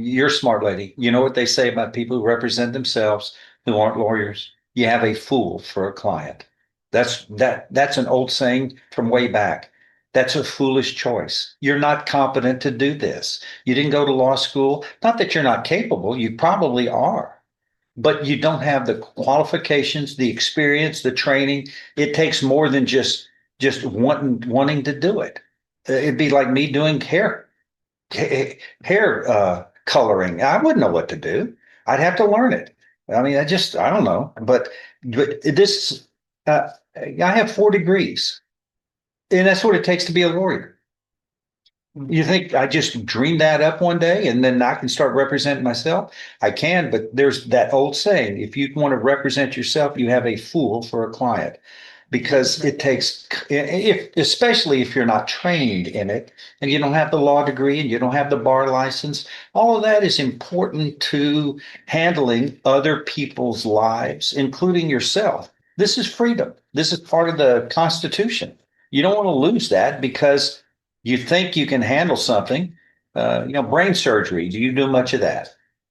You're a smart lady. You know what they say about people who represent themselves who aren't lawyers? You have a fool for a client. That's an old saying from way back. That's a foolish choice. You're not competent to do this. You didn't go to law school. Not that you're not capable, you probably are. But you don't have the qualifications, the experience, the training. It takes more than just wanting to do it. It'd be like me doing hair coloring. I wouldn't know what to do. I'd have to learn it. I mean, I don't know. But this, I have 4 degrees, and that's what it takes to be a lawyer. You think I just dreamed that up one day and then I can start representing myself? I can, but there's that old saying, if you want to represent yourself, you have a fool for a client because it takes, especially if you're not trained in it and you don't have the law degree and you don't have the bar license, all of that is important to handling other people's lives, including yourself. This is freedom. This is part of the Constitution. You don't want to lose that because you think you can handle something. Brain surgery. Do you do much of that?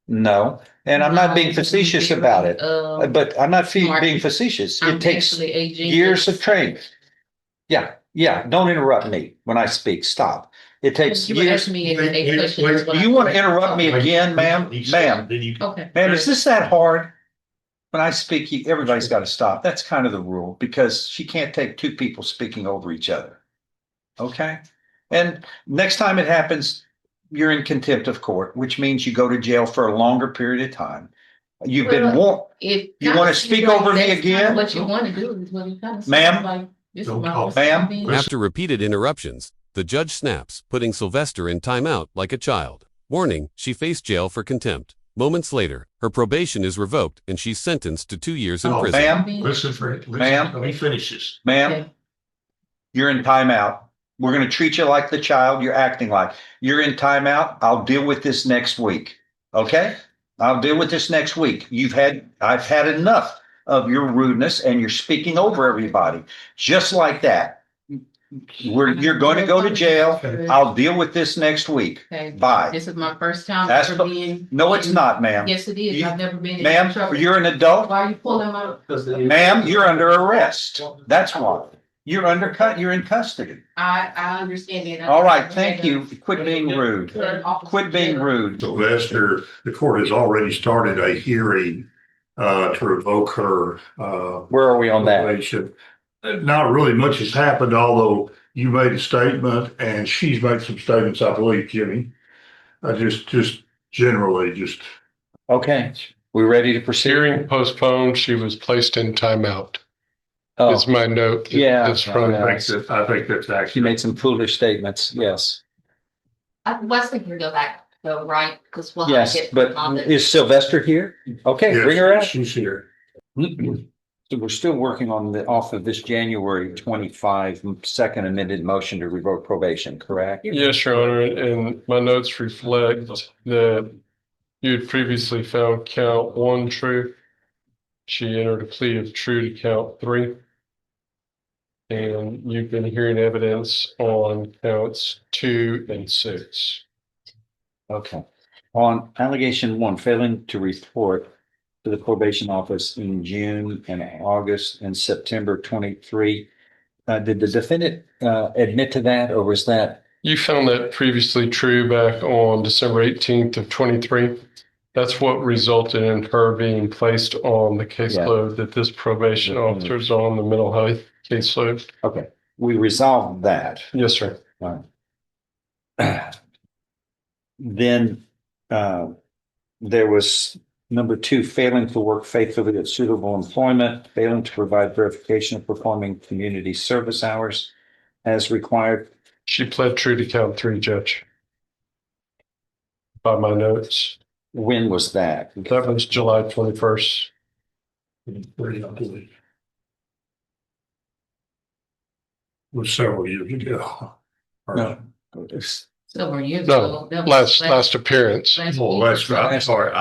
No. And I'm not being facetious about it, but I'm not being facetious. It takes years of training. Yeah. Yeah. Don't interrupt me when I speak. Stop. It takes years. Do you want to interrupt me again, ma'am? Ma'am. Okay. Ma'am, is this that hard? When I speak, everybody's got to stop. That's kind of the rule because she can't take two people speaking over each other. Okay? And next time it happens, you're in contempt of court, which means you go to jail for a longer period of time. You've been warned. You want to speak over me again? What you want to do is what you kind of Ma'am? like. This is Don't my talk. first Ma'am? time being- After repeated interruptions, the judge snaps, putting Sylvester in timeout like a child. Warning, she faced jail for contempt. Moments later, her probation is revoked and she's sentenced to 2 years in prison. Ma'am? Listen, Ma'am? let me finish this. Ma'am, Okay. you're in timeout. We're going to treat you like the child you're acting like. You're in timeout. I'll deal with this next week. Okay? I'll deal with this next week. I've had enough of your rudeness and you're speaking over everybody. Just like that. You're going to go to jail. I'll deal with this next week. Okay. Bye. This is my first time That's ever the- being. No, it's not, ma'am. Yes, it is. You- I've never been in Ma'am, trouble. you're an adult. Why are you pulling my? Ma'am, you're under arrest. That's why. You're in custody. I understand that. All right, thank you. Quit being rude. Quit being rude. Sylvester, the court has already started a hearing to revoke her Where are we on that? probation. Not really much has happened, although you made a statement and she's made some statements, I believe, Jimmy. Just generally, just. Okay, we ready to proceed? Hearing postponed, she was placed in timeout. Oh, Is my note. Yeah. That's from, I think that's she actually. made some foolish statements. Yes, Wesley can go back, though, right? Because we'll have yes. to get. But is Sylvester here? Okay, Yes, bring her out. she's here. So we're still working on off of this January 25 second amended motion to revoke probation, correct? yes, Your Honor, and my notes reflect that you had previously found count 1 true. She entered a plea of true to count 3. And you've been hearing evidence on counts 2 and 6. Okay. On allegation 1, failing to report to the probation office in June and August and September 23. Did the defendant admit to that, or was that? You found that previously true back on December 18th of 23. That's what resulted in her being placed on the caseload that this probation officer is on, the mental health caseload. Okay, we resolved that. Yes, sir. All right. Then there was number 2, failing to work faithfully at suitable employment, failing to provide verification of performing community service hours as required. She pled true to count 3, Judge. By my notes. When was that? That was July 21st. Was several years ago. No. Several years No, ago. That was last appearance. Oh, that's right. I'm sorry.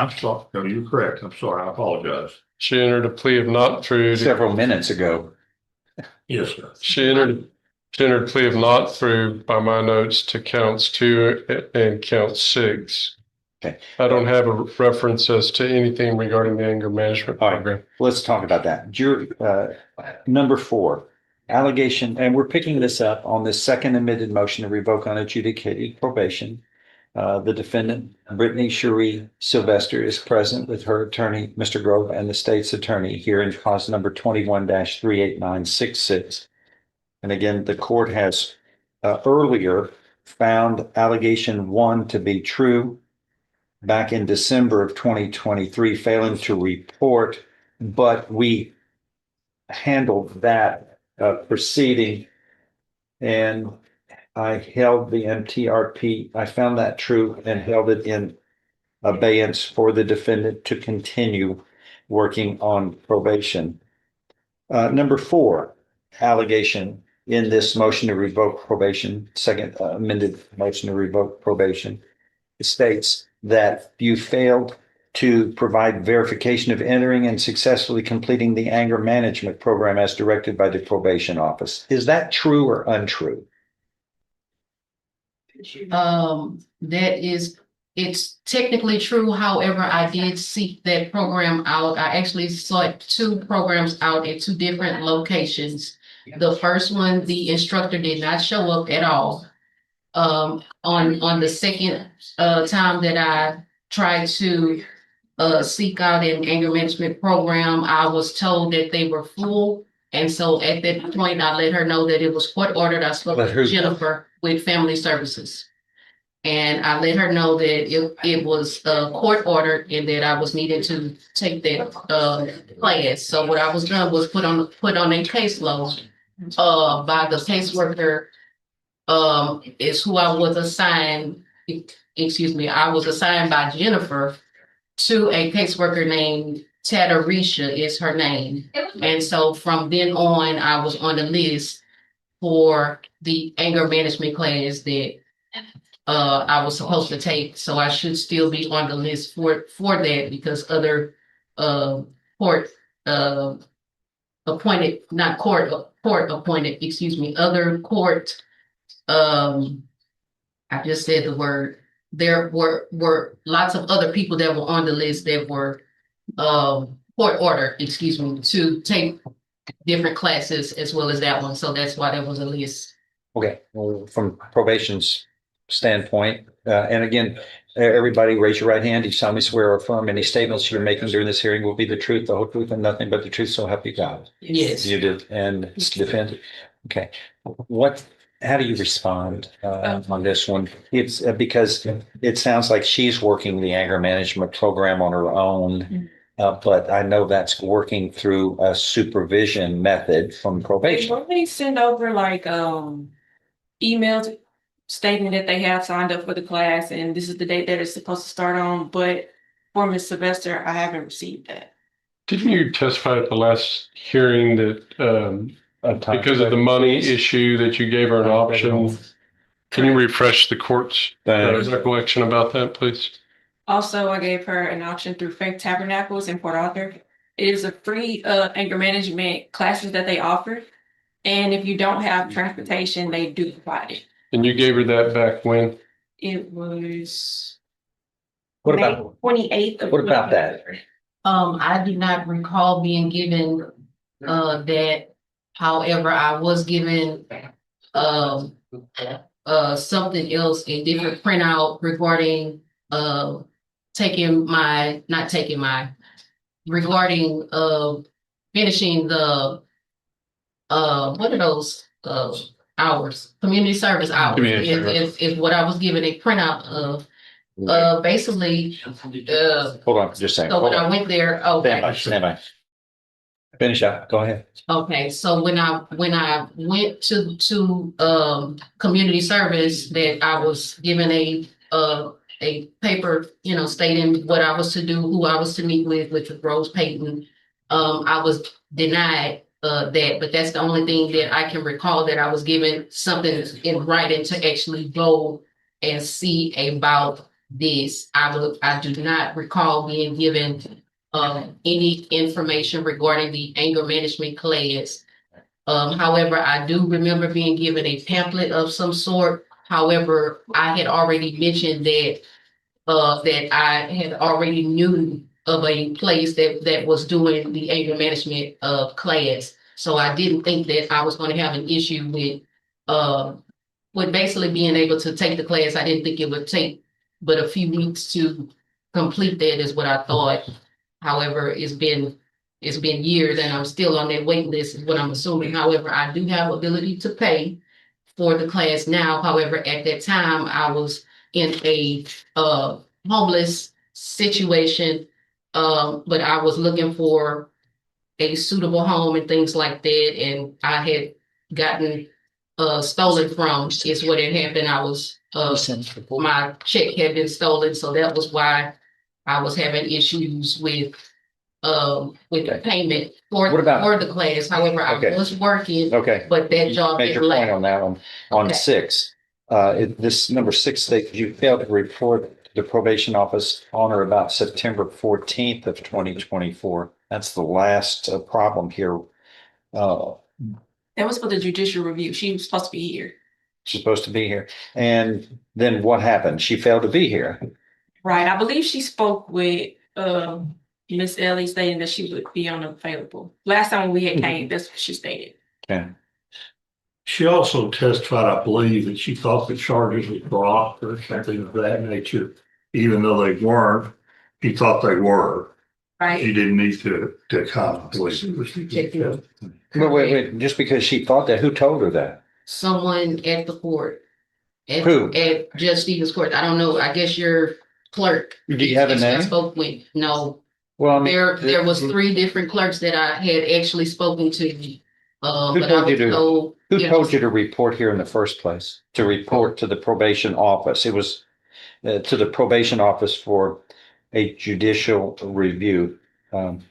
No, you're correct. I'm sorry. I apologize. She entered a plea of not true. Several minutes ago. Yes, sir. She entered a plea of not true by my notes to counts 2 and count 6. Okay. I don't have a reference as to anything regarding the anger management All right. program. Let's talk about that. Number 4, allegation, and we're picking this up on the second amended motion to revoke unadjudicated probation. The defendant, Brittany Cherie Sylvester, is present with her attorney, Mr. Grove, and the state's attorney here in cause number 21-38966. And again, the court has earlier found allegation 1 to be true back in December of 2023, failing to report, but we handled that proceeding and I held the MTRP. I found that true and held it in abeyance for the defendant to continue working on probation. Number 4, allegation in this motion to revoke probation, second amended motion to revoke probation, states that you failed to provide verification of entering and successfully completing the anger management program as directed by the probation office. Is that true or untrue? It's technically true. However, I did seek that program out. I actually sought 2 programs out at 2 different locations. The first one, the instructor did not show up at all. On the second time that I tried to seek out an anger management program, I was told that they were full. And so at that point, I let her know that it was court ordered. I spoke with Jennifer with Family Services. And I let her know that it was court ordered and that I was needed to take that class. So what I was done was put on a caseload by the caseworker is who I was assigned. I was assigned by Jennifer to a caseworker named Tatarisha is her name. And so from then on, I was on the list for the anger management class that I was supposed to take. So I should still be on the list for that because other court appointed, not court appointed, other court I just said the word. There were lots of other people that were on the list that were court order, to take different classes as well as that one. So that's why there was a list. Okay, well, from probation's standpoint, and again, everybody raise your right hand. You solemnly swear or affirm any statements you're making during this hearing will be the truth, the whole truth, and nothing but the truth, so help you God. Yes. You did, and defend. Okay, how do you respond on this one? It's because it sounds like she's working the anger management program on her own, but I know that's working through a supervision method from probation. They send over like emails stating that they have signed up for the class and this is the date that it's supposed to start on. But for Ms. Sylvester, I haven't received that. Didn't you testify at the last hearing that because of the money issue that you gave her an option? Can you refresh the court's recollection about that, please? Also, I gave her an option through Faith Tabernacles in Port Arthur. It is a free anger management classes that they offer. And if you don't have transportation, they do provide it. And you gave her that back when? It was What May about 28th of what about that? I do not recall being given that. However, I was given something else, a different printout regarding finishing the what are those hours? Community service hours. Is what I was given a printout of. Basically, Hold on, just a second. so when Hold I on. went there, Stand by. Finish up. Go ahead. okay, so when I went to community service, that I was given a paper, stating what I was to do, who I was to meet with, which was Rose Payton. I was denied that, but that's the only thing that I can recall that I was given something in writing to actually go and see about this. I do not recall being given any information regarding the anger management class. However, I do remember being given a pamphlet of some sort. However, I had already mentioned that that I had already knew of a place that was doing the anger management class. So I didn't think that I was going to have an issue with basically being able to take the class. I didn't think it would take but a few weeks to complete that is what I thought. However, it's been years and I'm still on that wait list is what I'm assuming. However, I do have ability to pay for the class now. However, at that time, I was in a homeless situation. But I was looking for a suitable home and things like that. And I had gotten stolen from is what had happened. I was my check had been stolen, so that was why I was having issues with the payment for What about- for the class. However, Okay. I was working, Okay. but that job Major didn't point last. on that one, on Okay. 6. This number 6 states you failed to report the probation office on or about September 14th of 2024. That's the last problem here. That was for the judicial review. She was supposed to be here. She's supposed to be here. And then what happened? She failed to be here. Right. I believe she spoke with Miss Ellie stating that she would be unavailable. Last time we had came, that's what she stated. Okay. She also testified, I believe, that she thought the charges were dropped or something of that nature, even though they weren't. He thought they were. He Right. didn't need to come. I believe. Wait. Just because she thought that, who told her that? Someone at the court. Who? At Judge Stevens' court. I don't know. I guess your clerk. Do you have a is who I name? spoke with. No, Well, I mean, there was 3 different clerks that I had actually spoken to. Who But I told you was to- told. who told you to report here in the first place? To report to the probation office? It was to the probation office for a judicial review. Well,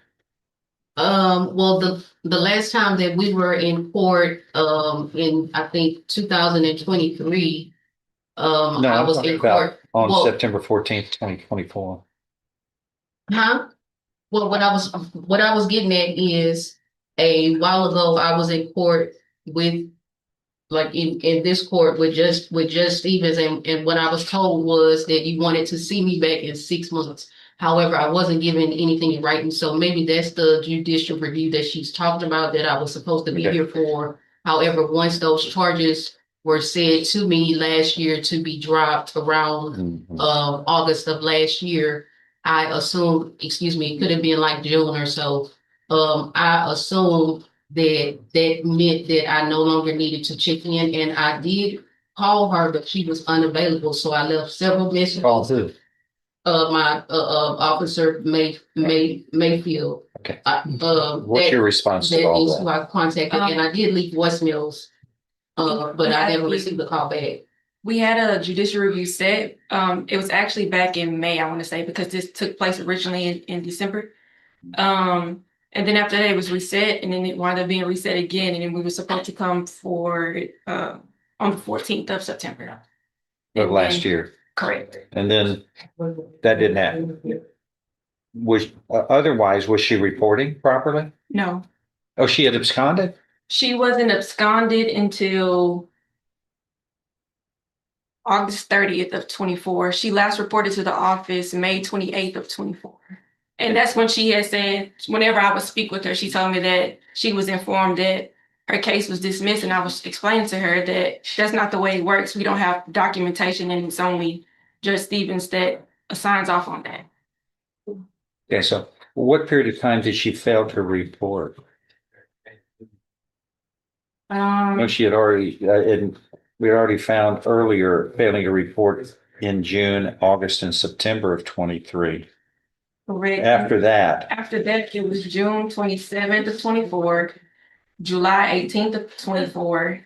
the last time that we were in court, in I think 2023, No, I I'm was talking in about court. on Well, September 14th, 2024. huh? Well, what I was getting at is a while ago I was in court with like in this court with just Stevens and what I was told was that you wanted to see me back in 6 months. However, I wasn't given anything in writing, so maybe that's the judicial review that she's talking about that I was supposed to be Okay. here for. However, once those charges were said to me last year to be dropped around Mhm. August of last year, I assumed, excuse me, it could have been like June or so. I assumed that meant that I no longer needed to check in, and I did call her, but she was unavailable, so I left several messages. Call who? My officer Mayfield. Okay. that What's your response to all is who that? I contacted, and I did leave voicemails, but I never received a call back. We had a judicial review set. It was actually back in May, I want to say, because this took place originally in December. And then after that, it was reset, and then it wound up being reset again, and then we were supposed to come for on the 14th of September. Of last year. Correct. And then that didn't happen. Was otherwise, was she reporting properly? No, Oh, she had absconded? she wasn't absconded until August 30th of 24. She last reported to the office May 28th of 24. And that's when she had said, whenever I would speak with her, she told me that she was informed that her case was dismissed. And I was explaining to her that that's not the way it works. We don't have documentation, and it's only Judge Stevens that signs off on that. Okay, so what period of time did she fail to report? No, she had already, we had already found earlier failing to report in June, August, and September of 23. Correct. After that, It was June 27th of 24, July 18th of 24,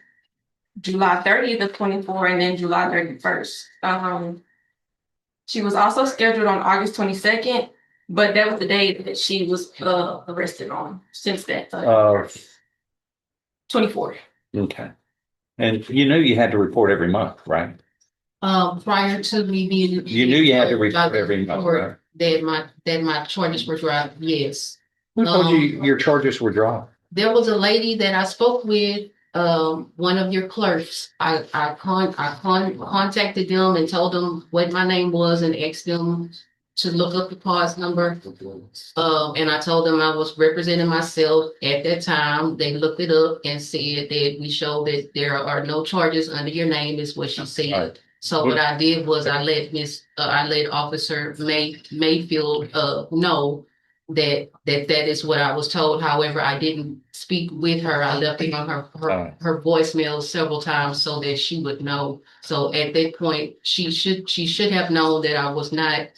July 30th of 24, and then July 31st. She was also scheduled on August 22nd, but that was the day that she was arrested on since that. 24. okay. And you knew you had to report every month, right? Prior to me being. You knew you had to report by the every month, court right? That my charges were dropped, yes. Who told you your charges were dropped? There was a lady that I spoke with one of your clerks, I contacted them and told them what my name was and asked them to look up the cause number. And I told them I was representing myself at that time. They looked it up and said that we showed that there are no charges under your name, is what she said. Right. So what I did was I let Officer Mayfield, know that is what I was told. However, I didn't speak with her. I left it on her voicemail several times so that she would know. So at that point, she should have known that I was not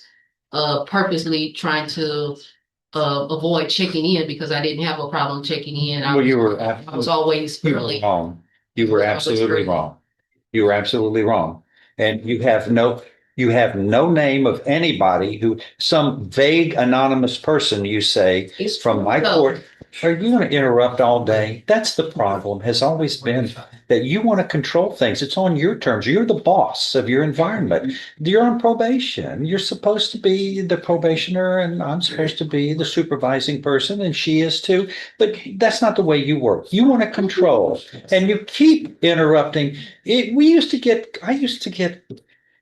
purposely trying to avoid checking in, because I didn't have a problem checking in. Well, you were I was always early. wrong. You were absolutely wrong. You were absolutely wrong. And you have no name of anybody who, some vague anonymous person, you say, It's from my no. court. Are you going to interrupt all day? That's the problem, has always been that you want to control things. It's on your terms. You're the boss of your environment. You're on probation. You're supposed to be the probationer, and I'm supposed to be the supervising person, and she is too. But that's not the way you work. You want to control, and you keep interrupting.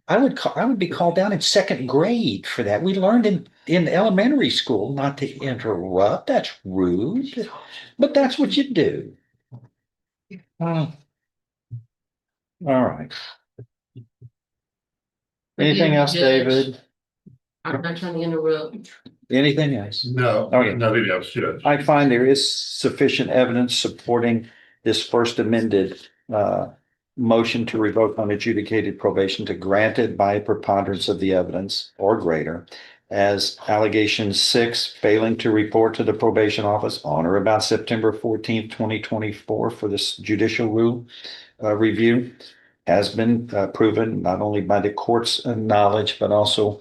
I would be called down in second grade for that. We learned in elementary school not to interrupt. That's rude, but that's what you do. All right. Anything else, David? I'm not trying to interrupt. Anything else? No, Okay. nothing else, Judge. I find there is sufficient evidence supporting this first amended motion to revoke unadjudicated probation to grant it by a preponderance of the evidence or greater, as allegation 6, failing to report to the probation office on or about September 14th, 2024 for this judicial rule review, has been proven not only by the court's knowledge, but also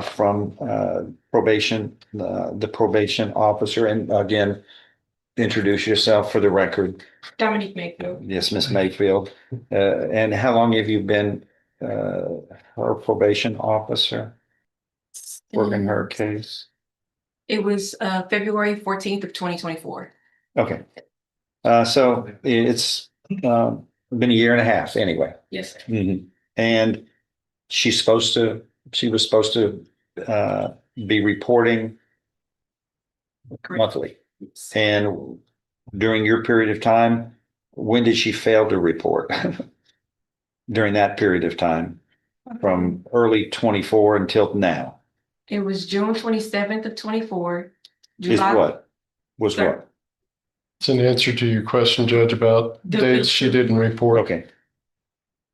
from probation, the probation officer. And again, introduce yourself for the record. Dominique Mayfield. Yes, Miss Mayfield. And how long have you been her probation officer working her case? It was February 14th of 2024. Okay. So it's been a year and a half anyway. Yes, sir. Mhm. And she was supposed to be reporting Correct. monthly. And during your period of time, when did she fail to report? During that period of time, from early 24 until now, It was June 27th of 24. is what? Was Sir. what? It's an answer to your question, Judge, about The- dates she didn't report. Okay.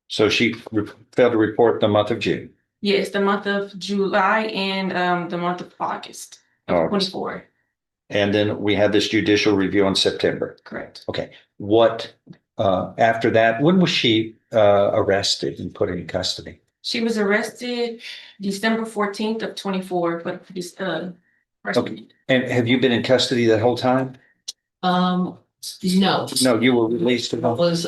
So she failed to report the month of June. Yes, the month of July and the month of August of August. 24. And then we had this judicial review in September. Correct. Okay. What, after that, when was she arrested and put in custody? She was arrested December 14th of 24 for this first Okay. And have you been in custody that whole time? No. No, you were released. I was,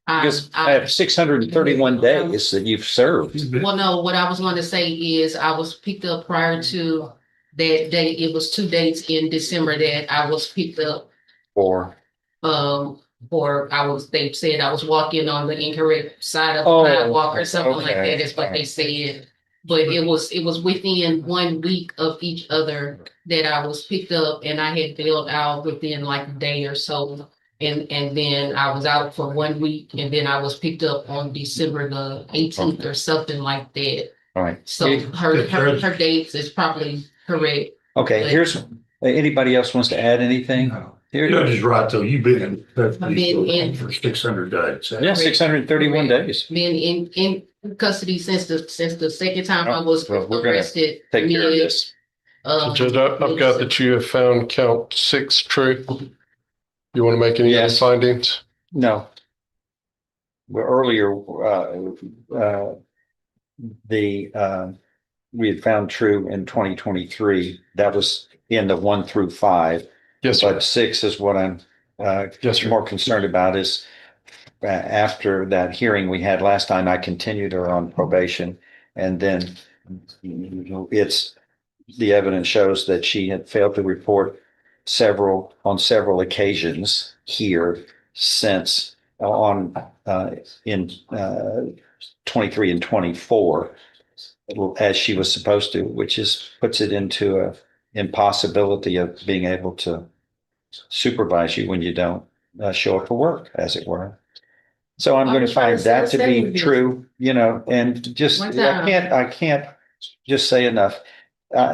Because I have 631 days that you've served. well, no, what I was going to say is I was picked up prior to that date. It was 2 dates in December that I was picked up. Or They said I was walking on the incorrect side of Oh, the sidewalk or something like okay. that is what they said. But it was within 1 week of each other that I was picked up, and I had bailed out within like a day or so. And then I was out for 1 week, and then I was picked up on December the 18th or something like that. all right. So her dates is probably correct. Okay, here's, anybody else wants to add anything? No. Here, Judge is right, though. You've been in I've been in- for 600 days. yeah, 631 days. Been in custody since the second time I was Oh, well, we're gonna arrested. Take care of this. So Judge, I've got that you have found count 6 true. You want to make any other Yes. findings? No. Well, earlier, we had found true in 2023. That was in the 1 through 5. Yes, sir. But 6 is what I'm Yes, sir. more concerned about is after that hearing we had last time, I continued her on probation. And then the evidence shows that she had failed to report on several occasions here since on in 23 and 24 as she was supposed to, which puts it into a impossibility of being able to supervise you when you don't show up for work, as it were. So I'm I going to was trying find to that to say be this. true, and just, One time. I can't just say enough.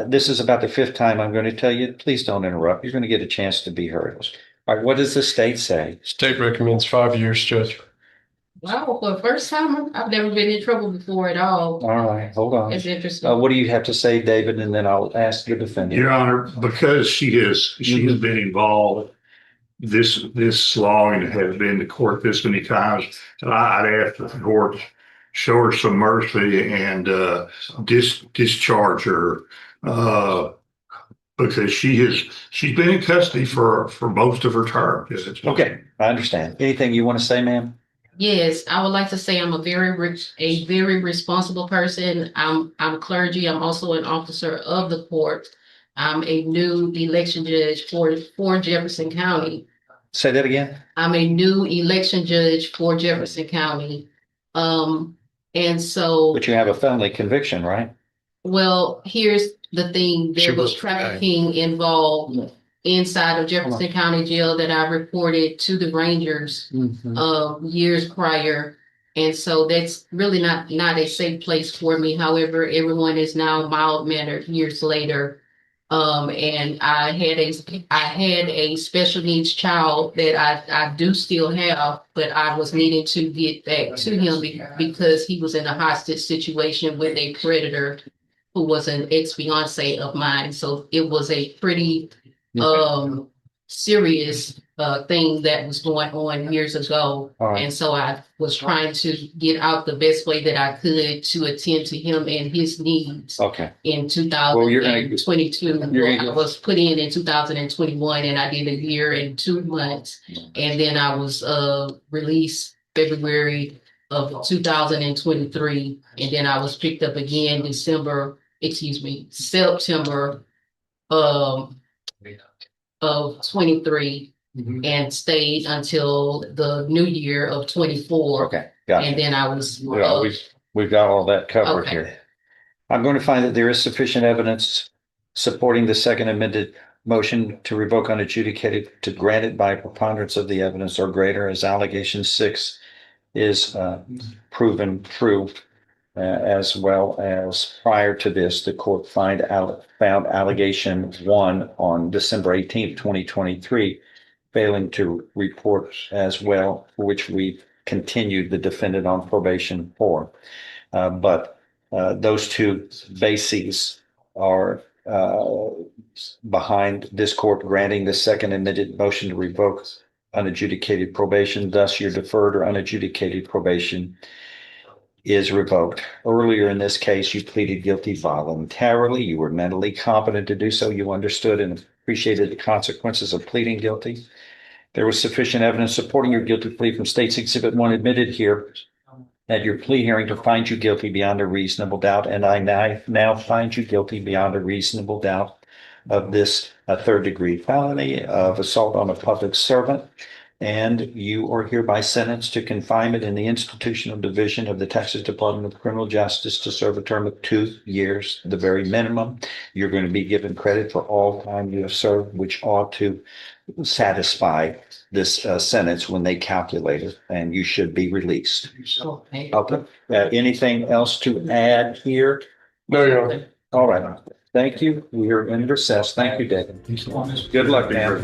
This is about the fifth time I'm going to tell you, please don't interrupt. You're going to get a chance to be heard. All right, what does the state say? State recommends 5 years, Judge. Wow, for the first time, I've never been in trouble before at all. All right, hold on. It's interesting. What do you have to say, David? And then I'll ask the defendant. Your Honor, because she has been involved this long and has been to court this many times, and I'd ask that the court show her some mercy and discharge her because she's been in custody for most of her term. Okay, I understand. Anything you want to say, ma'am? Yes, I would like to say I'm a very responsible person. I'm clergy. I'm also an officer of the court. I'm a new election judge for Jefferson County. Say that again. I'm a new election judge for Jefferson County. And so, But you have a felony conviction, right? well, here's the thing, She there was was- trafficking involved inside of Jefferson County Jail that I reported to the Rangers years prior. And so that's really not a safe place for me. However, everyone is now mild mannered years later. And I had a special needs child that I do still have, but I was needing to get back to him because he was in a hostage situation with a predator who was an ex-fiance of mine. So it was a pretty serious thing that was going on years ago. All right. And so I was trying to get out the best way that I could to attend to him and his needs. Okay. In Well, you're gonna- 2022. I was put in 2021 and I did a year and 2 months. And then I was released February of 2023. And then I was picked up again September of 23 and stayed until the new year of 24. Okay, gotcha. And then I was We've got all that covered Okay. here. I'm going to find that there is sufficient evidence supporting the second amended motion to revoke unadjudicated to grant it by preponderance of the evidence or greater as allegation 6 is proven true, as well as prior to this, the court found allegation 1 on December 18th, 2023, failing to report as well, for which we continued the defendant on probation for. But those two bases are behind this court granting the second amended motion to revoke unadjudicated probation. Thus, your deferred or unadjudicated probation is revoked. Earlier in this case, you pleaded guilty voluntarily. You were mentally competent to do so. You understood and appreciated the consequences of pleading guilty. There was sufficient evidence supporting your guilty plea from State's Exhibit 1 admitted here at your plea hearing to find you guilty beyond a reasonable doubt. And I now find you guilty beyond a reasonable doubt of this third-degree felony of assault on a public servant. And you are hereby sentenced to confinement in the institutional division of the Texas Department of Criminal Justice to serve a term of 2 years, the very minimum. You're going to be given credit for all time you have served, which ought to satisfy this sentence when they calculate it, and you should be released. Okay. Okay. Anything else to add here? No, Your Honor. All right. Thank you. We are in recess. Thank you, David. Good luck, man.